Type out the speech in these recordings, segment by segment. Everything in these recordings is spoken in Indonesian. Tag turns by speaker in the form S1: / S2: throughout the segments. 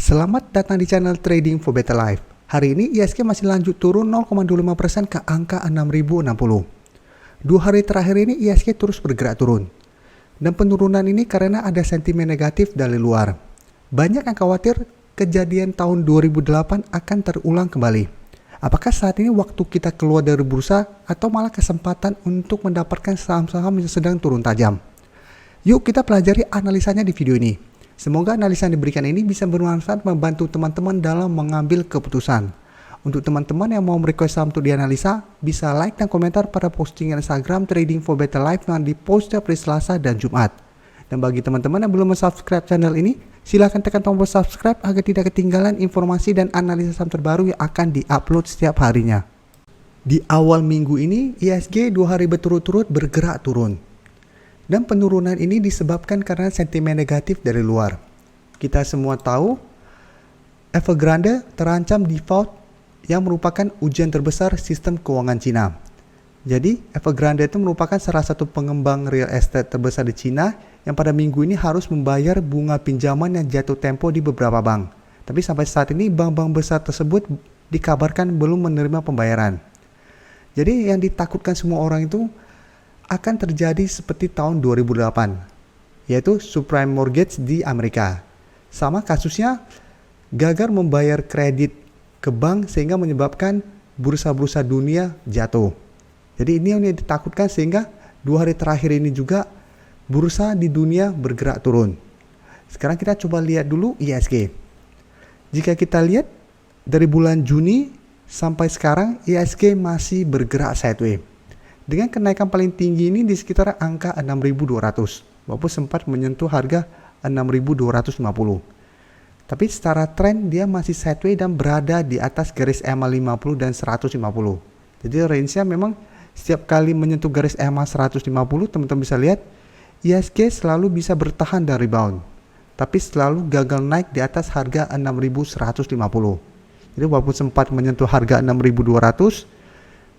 S1: Selamat datang di channel Trading for Better Life. Hari ini IHSG masih lanjut turun 0,25% ke angka 6.060. 2 hari terakhir ini IHSG terus bergerak turun. Dan penurunan ini karena ada sentimen negatif dari luar. Banyak yang khawatir kejadian tahun 2008 akan terulang kembali. Apakah saat ini waktu kita keluar dari bursa atau malah kesempatan untuk mendapatkan saham-saham yang sedang turun tajam? Yuk kita pelajari analisanya di video ini. Semoga analisa yang diberikan ini bisa bermanfaat membantu teman-teman dalam mengambil keputusan. Untuk teman-teman yang mau merequest saham untuk dianalisa, bisa like dan komentar pada postingan Instagram Trading for Better Life yang dipost setiap hari Selasa dan Jumat. Dan bagi teman-teman yang belum subscribe channel ini, silahkan tekan tombol subscribe agar tidak ketinggalan informasi dan analisa saham terbaru yang akan diupload setiap harinya. Di awal minggu ini, IHSG 2 hari berturut-turut bergerak turun. Dan penurunan ini disebabkan karena sentimen negatif dari luar. Kita semua tahu Evergrande terancam default yang merupakan ujian terbesar sistem keuangan Cina. Jadi Evergrande itu merupakan salah satu pengembang real estate terbesar di Cina yang pada minggu ini harus membayar bunga pinjaman yang jatuh tempo di beberapa bank. Tapi sampai saat ini bank-bank besar tersebut dikabarkan belum menerima pembayaran. Jadi yang ditakutkan semua orang itu akan terjadi seperti tahun 2008, yaitu subprime mortgage di Amerika. Sama kasusnya, gagal membayar kredit ke bank sehingga menyebabkan bursa-bursa dunia jatuh. Jadi ini yang ditakutkan sehingga 2 hari terakhir ini juga bursa di dunia bergerak turun. Sekarang kita coba lihat dulu IHSG. Jika kita lihat dari bulan Juni sampai sekarang IHSG masih bergerak sideways. Dengan kenaikan paling tinggi ini di sekitar angka 6.200, walaupun sempat menyentuh harga 6.250. Tapi secara tren dia masih sideways dan berada di atas garis EMA 50 dan 150. Jadi range-nya memang setiap kali menyentuh garis EMA 150, teman-teman bisa lihat IHSG selalu bisa bertahan dan rebound. Tapi selalu gagal naik di atas harga 6.150. Jadi walaupun sempat menyentuh harga 6.200,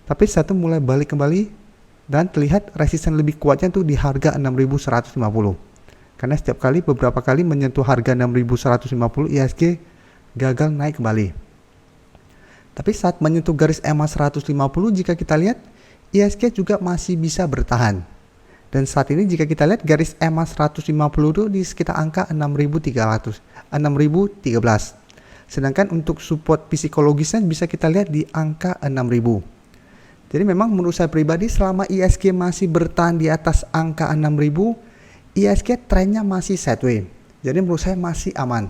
S1: tapi satu mulai balik kembali dan terlihat resisten lebih kuatnya tuh di harga 6.150. Karena setiap kali beberapa kali menyentuh harga 6.150 IHSG gagal naik kembali. Tapi saat menyentuh garis EMA 150 jika kita lihat IHSG juga masih bisa bertahan. Dan saat ini jika kita lihat garis EMA 150 itu di sekitar angka 6.300, 6.013. Sedangkan untuk support psikologisnya bisa kita lihat di angka 6.000. Jadi memang menurut saya pribadi selama IHSG masih bertahan di atas angka 6.000, IHSG trennya masih sideways. Jadi menurut saya masih aman.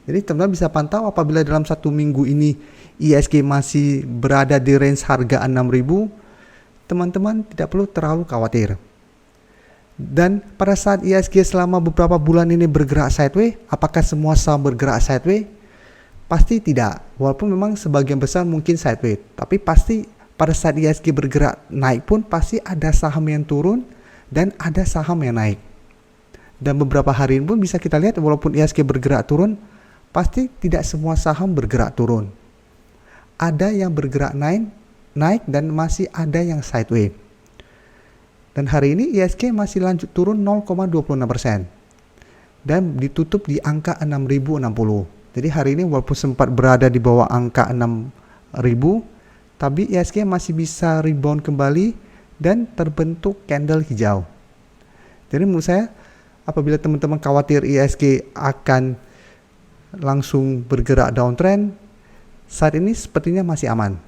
S1: Jadi teman-teman bisa pantau apabila dalam 1 minggu ini IHSG masih berada di range harga 6.000, teman-teman tidak perlu terlalu khawatir. Dan pada saat IHSG selama beberapa bulan ini bergerak sideways, apakah semua saham bergerak sideways? Pasti tidak. Walaupun memang sebagian besar mungkin sideways, tapi pasti pada saat IHSG bergerak naik pun pasti ada saham yang turun dan ada saham yang naik. Dan beberapa hari ini pun bisa kita lihat walaupun IHSG bergerak turun, pasti tidak semua saham bergerak turun. Ada yang bergerak naik dan masih ada yang sideways. Dan hari ini IHSG masih lanjut turun 0,26% dan ditutup di angka 6.060. Jadi hari ini walaupun sempat berada di bawah angka 6.000, tapi IHSG masih bisa rebound kembali dan terbentuk candle hijau. Jadi menurut saya apabila teman-teman khawatir IHSG akan langsung bergerak downtrend, saat ini sepertinya masih aman.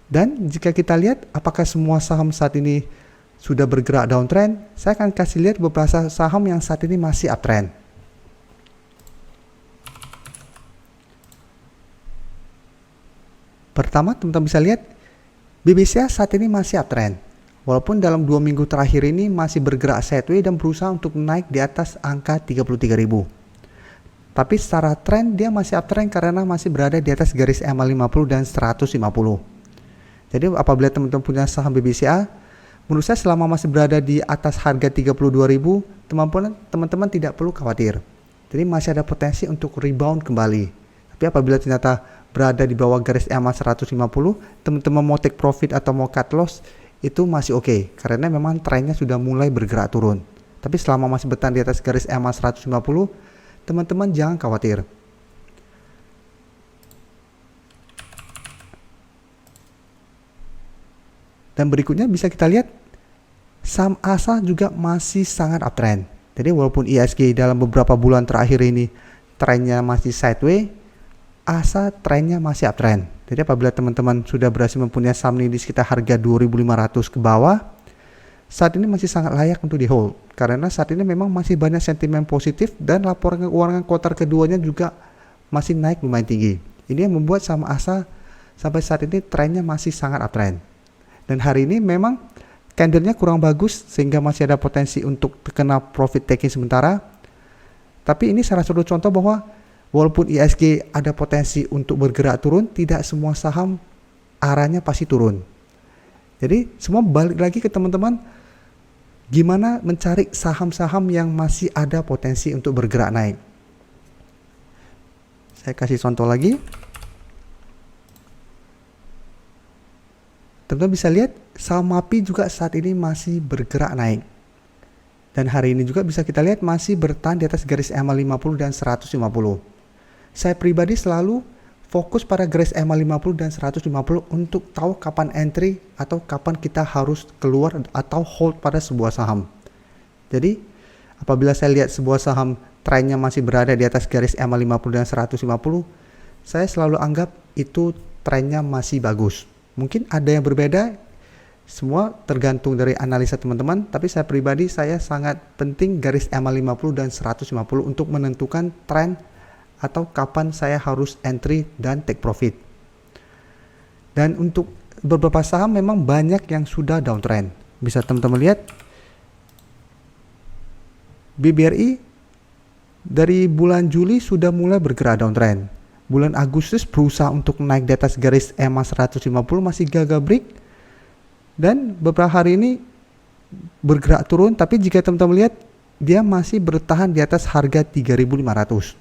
S1: Dan jika kita lihat apakah semua saham saat ini sudah bergerak downtrend, saya akan kasih lihat beberapa saham yang saat ini masih uptrend. Pertama, teman-teman bisa lihat BBCA saat ini masih uptrend. Walaupun dalam 2 minggu terakhir ini masih bergerak sideways dan berusaha untuk naik di atas angka 33.000. Tapi secara tren dia masih uptrend karena masih berada di atas garis EMA 50 dan 150. Jadi apabila teman-teman punya saham BBCA, menurut saya selama masih berada di atas harga 32.000, teman-teman tidak perlu khawatir. Jadi masih ada potensi untuk rebound kembali. Tapi apabila ternyata berada di bawah garis EMA 150, teman-teman mau take profit atau mau cut loss itu masih oke, karena memang trennya sudah mulai bergerak turun. Tapi selama masih bertahan di atas garis EMA 150, teman-teman jangan khawatir. Dan berikutnya bisa kita lihat saham ASA juga masih sangat uptrend. Jadi walaupun IHSG dalam beberapa bulan terakhir ini trennya masih sideways, ASA trennya masih uptrend. Jadi apabila teman-teman sudah berhasil mempunyai saham ini di sekitar harga 2.500 ke bawah, saat ini masih sangat layak untuk di hold. Karena saat ini memang masih banyak sentimen positif dan laporan keuangan kuartal keduanya juga masih naik lumayan tinggi. Ini yang membuat saham ASA sampai saat ini trennya masih sangat uptrend. Dan hari ini memang candlenya kurang bagus sehingga masih ada potensi untuk terkena profit taking sementara. Tapi ini salah satu contoh bahwa walaupun IHSG ada potensi untuk bergerak turun, tidak semua saham arahnya pasti turun. Jadi semua balik lagi ke teman-teman, gimana mencari saham-saham yang masih ada potensi untuk bergerak naik. Saya kasih contoh lagi. Teman-teman bisa lihat saham MAPI juga saat ini masih bergerak naik. Dan hari ini juga bisa kita lihat masih bertahan di atas garis EMA 50 dan 150. Saya pribadi selalu fokus pada garis EMA 50 dan 150 untuk tahu kapan entry atau kapan kita harus keluar atau hold pada sebuah saham. Jadi apabila saya lihat sebuah saham trennya masih berada di atas garis EMA 50 dan 150, saya selalu anggap itu trennya masih bagus. Mungkin ada yang berbeda, semua tergantung dari analisa teman-teman, tapi saya pribadi saya sangat penting garis EMA 50 dan 150 untuk menentukan tren atau kapan saya harus entry dan take profit. Dan untuk beberapa saham memang banyak yang sudah downtrend. Bisa teman-teman lihat BBRI dari bulan Juli sudah mulai bergerak downtrend. Bulan Agustus berusaha untuk naik di atas garis EMA 150 masih gagal break. Dan beberapa hari ini bergerak turun, tapi jika teman-teman lihat dia masih bertahan di atas harga 3.500.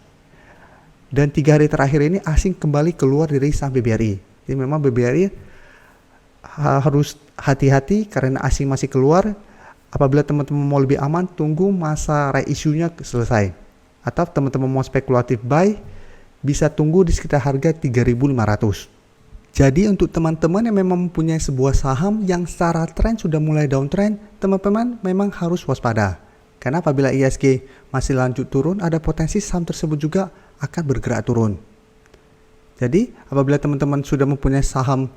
S1: Dan 3 hari terakhir ini asing kembali keluar dari saham BBRI. Jadi memang BBRI harus hati-hati karena asing masih keluar. Apabila teman-teman mau lebih aman, tunggu masa reissue-nya selesai. Atau teman-teman mau spekulatif buy, bisa tunggu di sekitar harga 3.500. Jadi untuk teman-teman yang memang mempunyai sebuah saham yang secara tren sudah mulai downtrend, teman-teman memang harus waspada. Karena apabila IHSG masih lanjut turun, ada potensi saham tersebut juga akan bergerak turun. Jadi apabila teman-teman sudah mempunyai saham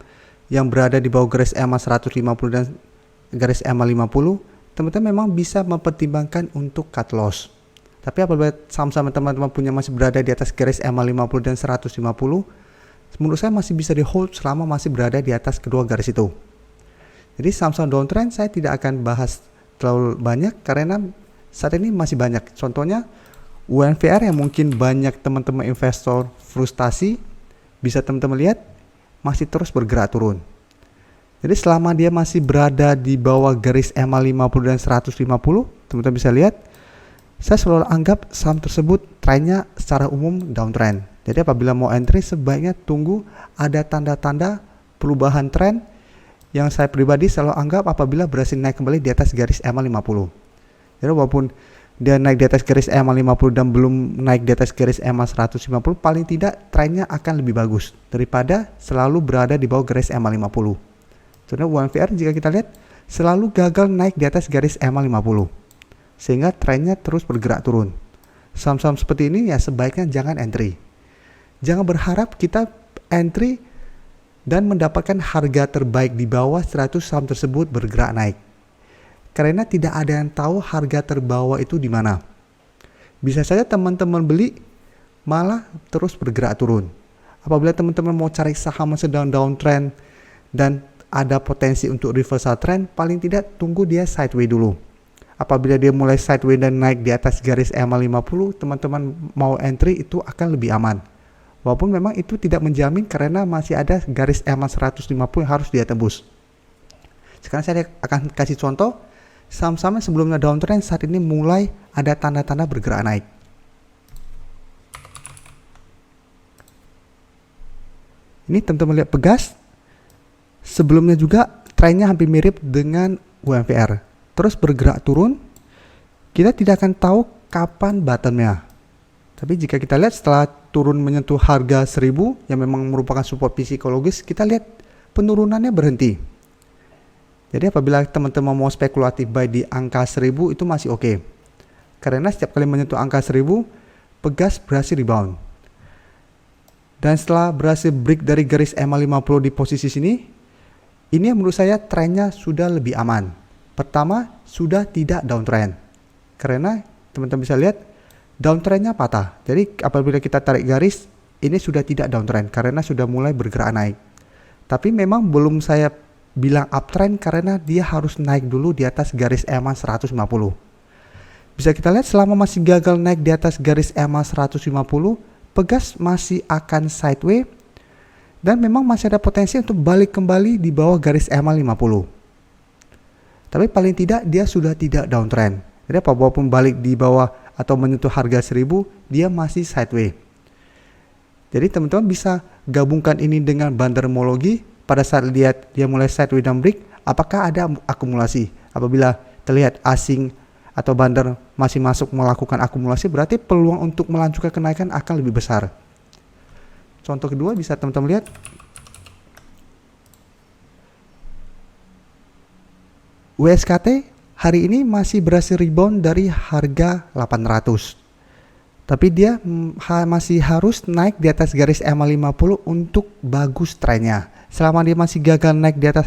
S1: yang berada di bawah garis EMA 150 dan garis EMA 50, teman-teman memang bisa mempertimbangkan untuk cut loss. Tapi apabila saham-saham teman-teman punya masih berada di atas garis EMA 50 dan 150, menurut saya masih bisa di hold selama masih berada di atas kedua garis itu. Jadi saham-saham downtrend saya tidak akan bahas terlalu banyak karena saat ini masih banyak. Contohnya UNVR yang mungkin banyak teman-teman investor frustasi, bisa teman-teman lihat masih terus bergerak turun. Jadi selama dia masih berada di bawah garis EMA 50 dan 150, teman-teman bisa lihat saya selalu anggap saham tersebut trennya secara umum downtrend. Jadi apabila mau entry sebaiknya tunggu ada tanda-tanda perubahan tren yang saya pribadi selalu anggap apabila berhasil naik kembali di atas garis EMA 50. Jadi walaupun dia naik di atas garis EMA 50 dan belum naik di atas garis EMA 150, paling tidak trennya akan lebih bagus daripada selalu berada di bawah garis EMA 50. Contohnya UNVR jika kita lihat selalu gagal naik di atas garis EMA 50. Sehingga trennya terus bergerak turun. Saham-saham seperti ini ya sebaiknya jangan entry. Jangan berharap kita entry dan mendapatkan harga terbaik di bawah 100 saham tersebut bergerak naik. Karena tidak ada yang tahu harga terbawah itu di mana. Bisa saja teman-teman beli malah terus bergerak turun. Apabila teman-teman mau cari saham yang sedang downtrend dan ada potensi untuk reversal trend, paling tidak tunggu dia sideways dulu. Apabila dia mulai sideways dan naik di atas garis EMA 50, teman-teman mau entry itu akan lebih aman. Walaupun memang itu tidak menjamin karena masih ada garis EMA 150 yang harus dia tembus. Sekarang saya akan kasih contoh, saham-saham yang sebelumnya downtrend saat ini mulai ada tanda-tanda bergerak naik. Ini teman-teman lihat Pegas, sebelumnya juga trennya hampir mirip dengan UNVR. Terus bergerak turun, kita tidak akan tahu kapan bottomnya. Tapi jika kita lihat setelah turun menyentuh harga 1000 yang memang merupakan support psikologis, kita lihat penurunannya berhenti. Jadi apabila teman-teman mau spekulatif buy di angka 1000 itu masih oke. Karena setiap kali menyentuh angka 1000, Pegas berhasil rebound. Dan setelah berhasil break dari garis EMA 50 di posisi sini, ini yang menurut saya trennya sudah lebih aman. Pertama, sudah tidak downtrend. Karena teman-teman bisa lihat downtrendnya patah. Jadi apabila kita tarik garis, ini sudah tidak downtrend karena sudah mulai bergerak naik. Tapi memang belum saya bilang uptrend karena dia harus naik dulu di atas garis EMA 150. Bisa kita lihat selama masih gagal naik di atas garis EMA 150, Pegas masih akan sideways dan memang masih ada potensi untuk balik kembali di bawah garis EMA 50. Tapi paling tidak dia sudah tidak downtrend. Jadi apapun balik di bawah atau menyentuh harga 1000, dia masih sideways. Jadi teman-teman bisa gabungkan ini dengan bandermologi. Pada saat lihat dia mulai sideways dan break, apakah ada akumulasi? Apabila terlihat asing atau bandar masih masuk melakukan akumulasi, berarti peluang untuk melanjutkan kenaikan akan lebih besar. Contoh kedua bisa teman-teman lihat. WSKT hari ini masih berhasil rebound dari harga 800. Tapi dia masih harus naik di atas garis EMA 50 untuk bagus trennya. Selama dia masih gagal naik di atas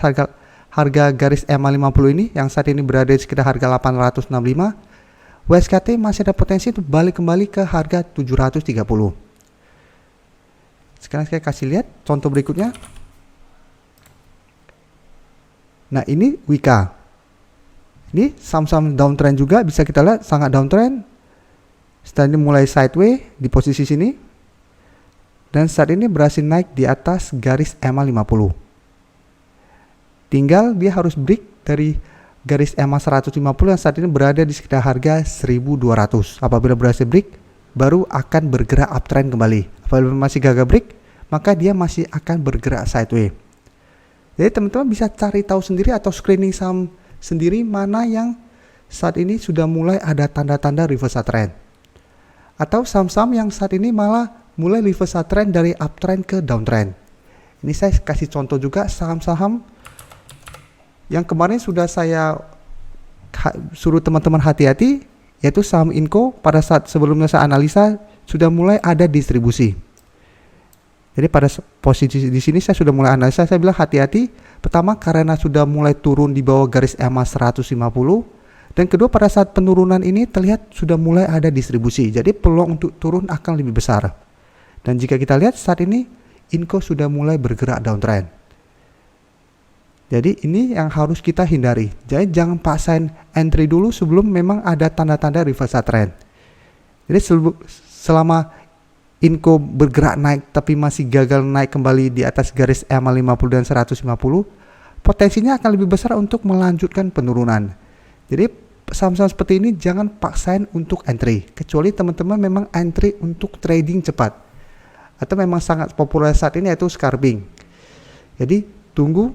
S1: harga garis EMA 50 ini yang saat ini berada di sekitar harga 865, WSKT masih ada potensi untuk balik kembali ke harga 730. Sekarang saya kasih lihat contoh berikutnya. Nah, ini Wika. Ini saham-saham downtrend juga, bisa kita lihat sangat downtrend. Setelah ini mulai sideways di posisi sini. Dan saat ini berhasil naik di atas garis EMA 50. Tinggal dia harus break dari garis EMA 150 yang saat ini berada di sekitar harga 1200. Apabila berhasil break, baru akan bergerak uptrend kembali. Apabila masih gagal break, maka dia masih akan bergerak sideways. Jadi teman-teman bisa cari tahu sendiri atau screening saham sendiri mana yang saat ini sudah mulai ada tanda-tanda reversal trend. Atau saham-saham yang saat ini malah mulai reversal trend dari uptrend ke downtrend. Ini saya kasih contoh juga saham-saham yang kemarin sudah saya suruh teman-teman hati-hati, yaitu saham Inco. Pada saat sebelumnya saya analisa sudah mulai ada distribusi. Jadi pada posisi di sini saya sudah mulai analisa, saya bilang hati-hati. Pertama karena sudah mulai turun di bawah garis EMA 150, dan kedua pada saat penurunan ini terlihat sudah mulai ada distribusi. Jadi peluang untuk turun akan lebih besar. Dan jika kita lihat saat ini Inco sudah mulai bergerak downtrend. Jadi ini yang harus kita hindari. Jadi jangan paksain entry dulu sebelum memang ada tanda-tanda reversal trend. Jadi selama Inco bergerak naik tapi masih gagal naik kembali di atas garis EMA 50 dan 150, potensinya akan lebih besar untuk melanjutkan penurunan. Jadi saham-saham seperti ini jangan paksain untuk entry, kecuali teman-teman memang entry untuk trading cepat. Atau memang sangat populer saat ini yaitu scalping. Jadi tunggu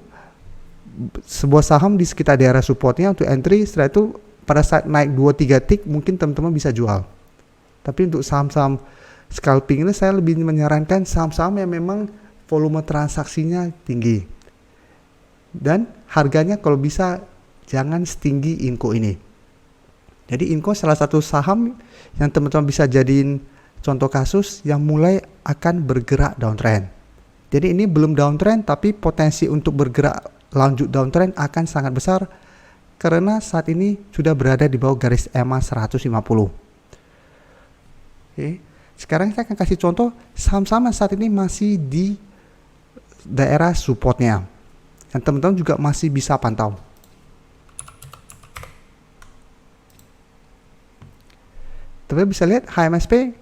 S1: sebuah saham di sekitar daerah supportnya untuk entry, setelah itu pada saat naik 2-3 tick mungkin teman-teman bisa jual. Tapi untuk saham-saham scalping ini saya lebih menyarankan saham-saham yang memang volume transaksinya tinggi dan harganya kalau bisa jangan setinggi Inco ini. Jadi Inco salah satu saham yang teman-teman bisa jadiin contoh kasus yang mulai akan bergerak downtrend. Jadi ini belum downtrend tapi potensi untuk bergerak lanjut downtrend akan sangat besar karena saat ini sudah berada di bawah garis EMA 150. Oke. Sekarang saya akan kasih contoh saham-saham yang saat ini masih di daerah supportnya yang teman-teman juga masih bisa pantau. Teman-teman bisa lihat HMSP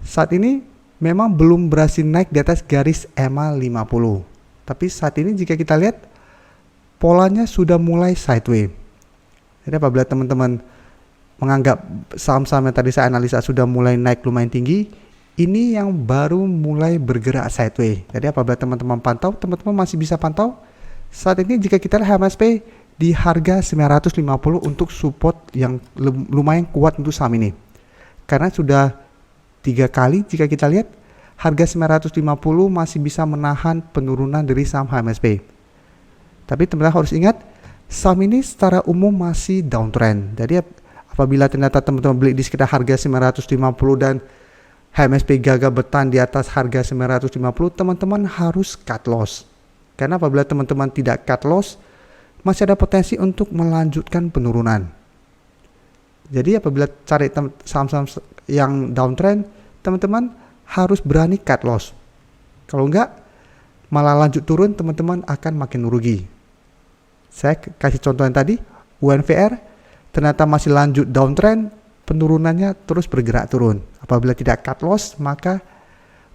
S1: saat ini memang belum berhasil naik di atas garis EMA 50. Tapi saat ini jika kita lihat polanya sudah mulai sideways. Jadi apabila teman-teman menganggap saham-saham yang tadi saya analisa sudah mulai naik lumayan tinggi, ini yang baru mulai bergerak sideways. Jadi apabila teman-teman pantau, teman-teman masih bisa pantau. Saat ini jika kita lihat HMSP di harga 950 untuk support yang lumayan kuat untuk saham ini. Karena sudah 3 kali jika kita lihat harga 950 masih bisa menahan penurunan dari saham HMSP. Tapi teman-teman harus ingat saham ini secara umum masih downtrend. Jadi apabila ternyata teman-teman beli di sekitar harga 950 dan HMSP gagal bertahan di atas harga 950, teman-teman harus cut loss. Karena apabila teman-teman tidak cut loss, masih ada potensi untuk melanjutkan penurunan. Jadi apabila cari saham-saham yang downtrend, teman-teman harus berani cut loss. Kalau enggak, malah lanjut turun, teman-teman akan makin rugi. Saya kasih contoh yang tadi, UNVR ternyata masih lanjut downtrend, penurunannya terus bergerak turun. Apabila tidak cut loss, maka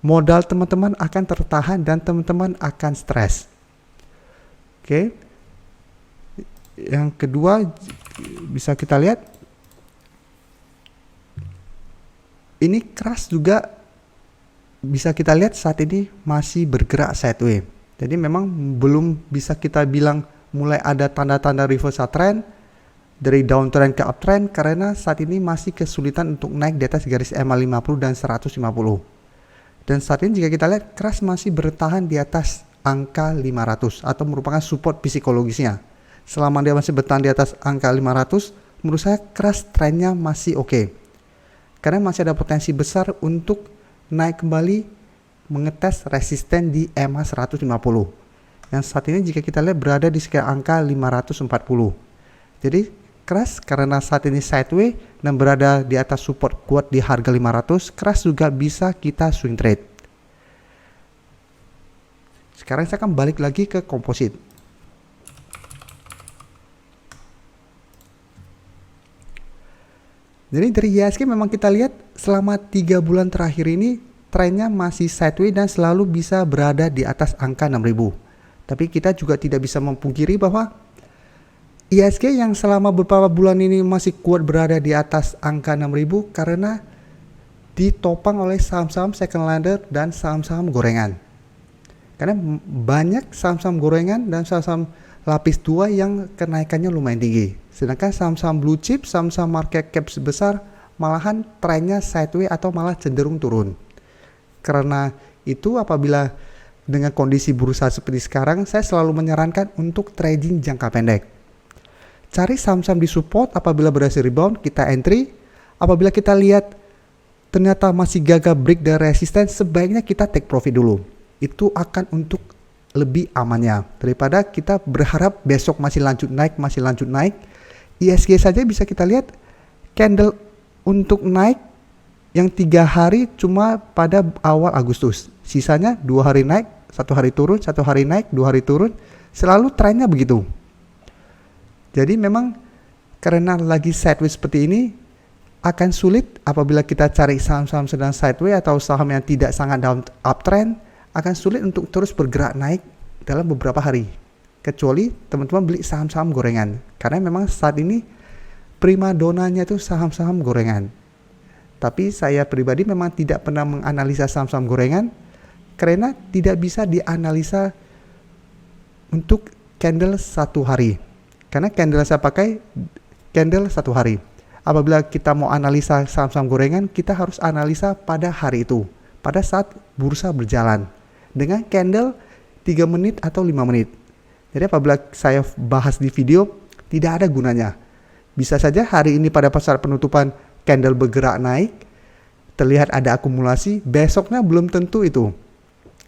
S1: modal teman-teman akan tertahan dan teman-teman akan stres. Oke. Yang kedua, bisa kita lihat ini keras juga, bisa kita lihat saat ini masih bergerak sideways. Jadi memang belum bisa kita bilang mulai ada tanda-tanda reversal trend dari downtrend ke uptrend, karena saat ini masih kesulitan untuk naik di atas garis EMA 50 dan 150. Dan saat ini jika kita lihat keras masih bertahan di atas angka 500 atau merupakan support psikologisnya. Selama dia masih bertahan di atas angka 500, menurut saya keras trennya masih oke. Karena masih ada potensi besar untuk naik kembali mengetes resisten di EMA 150. Yang saat ini jika kita lihat berada di sekitar angka 540. Jadi keras karena saat ini sideways dan berada di atas support kuat di harga 500, keras juga bisa kita swing trade. Sekarang saya akan balik lagi ke komposit. Jadi dari IHSG memang kita lihat selama 3 bulan terakhir ini trennya masih sideways dan selalu bisa berada di atas angka 6000. Tapi kita juga tidak bisa memungkiri bahwa IHSG yang selama beberapa bulan ini masih kuat berada di atas angka 6000 karena ditopang oleh saham-saham second lander dan saham-saham gorengan. Karena banyak saham-saham gorengan dan saham-saham lapis 2 yang kenaikannya lumayan tinggi. Sedangkan saham-saham blue chip, saham-saham market cap besar malahan trennya sideways atau malah cenderung turun. Karena itu apabila dengan kondisi bursa seperti sekarang, saya selalu menyarankan untuk trading jangka pendek. Cari saham-saham di support, apabila berhasil rebound, kita entry. Apabila kita lihat ternyata masih gagal break dari resisten, sebaiknya kita take profit dulu. Itu akan untuk lebih amannya daripada kita berharap besok masih lanjut naik. IHSG saja bisa kita lihat candle untuk naik yang 3 hari cuma pada awal Agustus, sisanya 2 hari naik, 1 hari turun, 1 hari naik, 2 hari turun, selalu trennya begitu. Jadi memang karena lagi sideways seperti ini, akan sulit apabila kita cari saham-saham sedang sideways atau saham yang tidak sangat down uptrend, akan sulit untuk terus bergerak naik dalam beberapa hari. Kecuali teman-teman beli saham-saham gorengan. Karena memang saat ini prima donanya itu saham-saham gorengan. Tapi saya pribadi memang tidak pernah menganalisa saham-saham gorengan karena tidak bisa dianalisa untuk candle 1 hari. Karena candle saya pakai candle 1 hari. Apabila kita mau analisa saham-saham gorengan, kita harus analisa pada hari itu, pada saat bursa berjalan dengan candle 3 menit atau 5 menit. Jadi apabila saya bahas di video, tidak ada gunanya. Bisa saja hari ini pada pasar penutupan candle bergerak naik, terlihat ada akumulasi, besoknya belum tentu itu.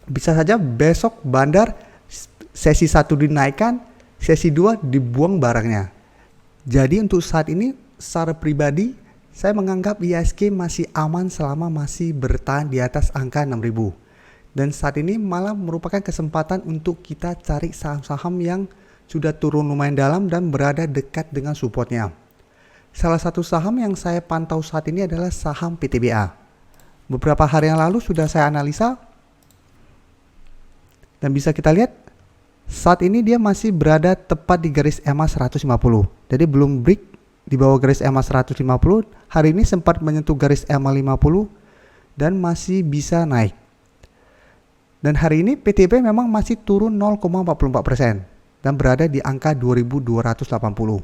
S1: Bisa saja besok bandar sesi 1 dinaikkan, sesi 2 dibuang barangnya. Jadi untuk saat ini secara pribadi saya menganggap IHSG masih aman selama masih bertahan di atas angka 6000. Dan saat ini malah merupakan kesempatan untuk kita cari saham-saham yang sudah turun lumayan dalam dan berada dekat dengan supportnya. Salah satu saham yang saya pantau saat ini adalah saham PTBA. Beberapa hari yang lalu sudah saya analisa dan bisa kita lihat saat ini dia masih berada tepat di garis EMA 150. Jadi belum break di bawah garis EMA 150. Hari ini sempat menyentuh garis EMA 50 dan masih bisa naik. Dan hari ini PTB memang masih turun 0,44% dan berada di angka 2280.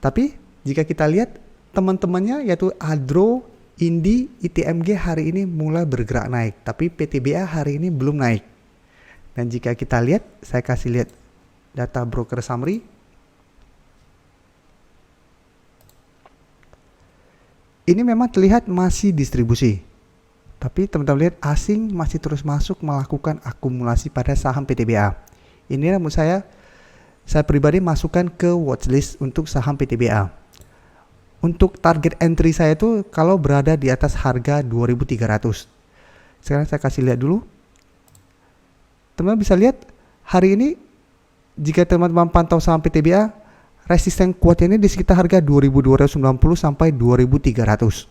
S1: Tapi jika kita lihat teman-temannya yaitu Adro, Indi, ITMG hari ini mulai bergerak naik, tapi PTBA hari ini belum naik. Dan jika kita lihat, saya kasih lihat data broker summary. Ini memang terlihat masih distribusi. Tapi teman-teman lihat asing masih terus masuk melakukan akumulasi pada saham PTBA. Ini menurut saya pribadi masukkan ke watchlist untuk saham PTBA. Untuk target entry saya itu kalau berada di atas harga 2.300. Sekarang saya kasih lihat dulu. Teman-teman bisa lihat hari ini jika teman-teman pantau saham PTBA, resisten kuatnya ini di sekitar harga 2.290 sampai 2.300.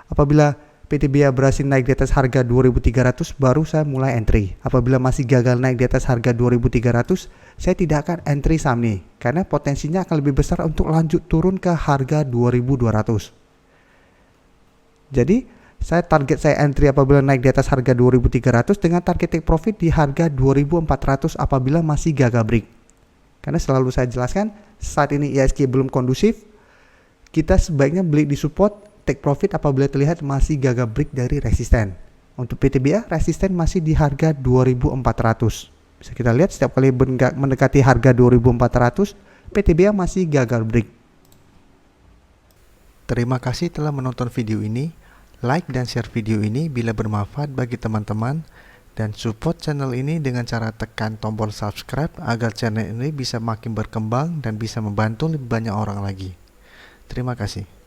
S1: Apabila PTBA berhasil naik di atas harga 2.300 baru saya mulai entry. Apabila masih gagal naik di atas harga 2.300, saya tidak akan entry saham ini karena potensinya akan lebih besar untuk lanjut turun ke harga 2.200. Jadi, target saya entry apabila naik di atas harga 2.300 dengan target take profit di harga 2.400 apabila masih gagal break. Karena selalu saya jelaskan, saat ini IHSG belum kondusif, kita sebaiknya beli di support, take profit apabila terlihat masih gagal break dari resisten. Untuk PTBA, resisten masih di harga 2.400. Bisa kita lihat setiap kali mendekati harga 2.400, PTBA masih gagal break. Terima kasih telah menonton video ini. Like dan share video ini bila bermanfaat bagi teman-teman. Dan support channel ini dengan cara tekan tombol subscribe agar channel ini bisa makin berkembang dan bisa membantu lebih banyak orang lagi. Terima kasih.